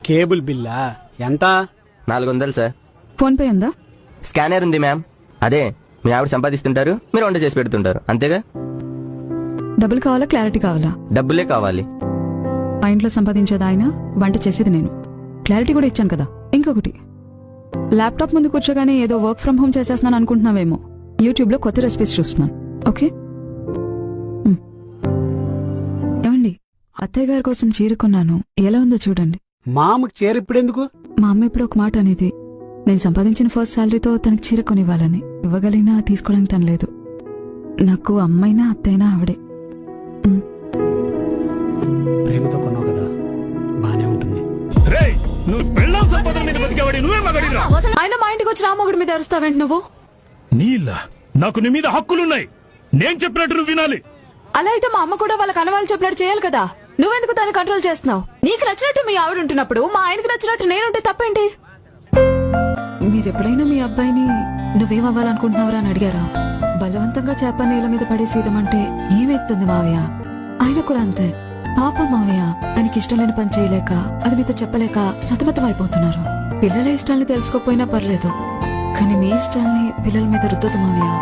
Cable బిల్లా ఎంత? 400 sir. Phone pay ఉందా? Scanner ఉంది మ్యామ్. అదే మీ ఆవిడ సంపాదిస్తుంటారు, మీరు వంట చేసి పెడుతుంటారు, అంతేగా? డబ్బులు కావాలా క్లారిటీ కావాలా? డబ్బులే కావాలి. మా ఇంట్లో సంపాదించేది ఆయన, వంట చేసేది నేను. క్లారిటీ కూడా ఇచ్చాను కదా. ఇంకొకటి, ల్యాప్టాప్ ముందు కూర్చోగానే ఏదో వర్క్ ఫ్రం హోమ్ చేసేస్తున్నాను అనుకుంటున్నావేమో. యూట్యూబ్ లో కొత్త రెసిపీస్ చూస్తున్నాను. ఓకే? ఏమండి, అత్తయ్య గారి కోసం చీర కొన్నాను, ఎలా ఉందో చూడండి. మా అమ్మకి చీర ఇప్పుడెందుకు? మా అమ్మ ఇప్పుడు ఒక మాట అనేది, నేను సంపాదించిన ఫస్ట్ శాలరీతో తనకి చీర కొనివ్వాలని. ఇవ్వగలిగినా తీసుకోవడానికి తను లేదు. నాకు అమ్మైనా అత్తైనా ఆవిడే. ప్రేమతో కొన్నావు కదా, బానే ఉంటుంది. ఆయన మా ఇంటికి వచ్చి రామొగుడి మీద అరుస్తావేంటి నువ్వు? నీలా నాకు నీ మీద హక్కులున్నాయి. నేను చెప్పినట్టు నువ్వు వినాలి. అలా అయితే మా అమ్మ కూడా వాళ్ళ కనవాళ్ళు చెప్పినట్టు చేయాలి కదా. నువ్వెందుకు దాన్ని కంట్రోల్ చేస్తున్నావు? నీకు నచ్చినట్టు మీ ఆవిడ ఉంటున్నప్పుడు మా ఆయనకి నచ్చినట్టు నేనుంటే తప్పేంటి? మీరెప్పుడైనా మీ అబ్బాయిని నువ్వేం అవ్వాలనుకుంటున్నావురా అని అడిగారా? బలవంతంగా చేప నీళ్ళ మీద పడేసేయమంటే ఏమెత్తుంది మావయ్య? ఆయన కూడా అంతే. పాపం మావయ్య, ఆయనకి ఇష్టం లేని పని చేయలేక, అది మీతో చెప్పలేక సతమతం అయిపోతున్నారు. పిల్లల ఇష్టాల్ని తెలుసుకోపోయినా పర్లేదు, కానీ మీ ఇష్టాల్ని పిల్లల మీద రుద్దదు మావయ్య.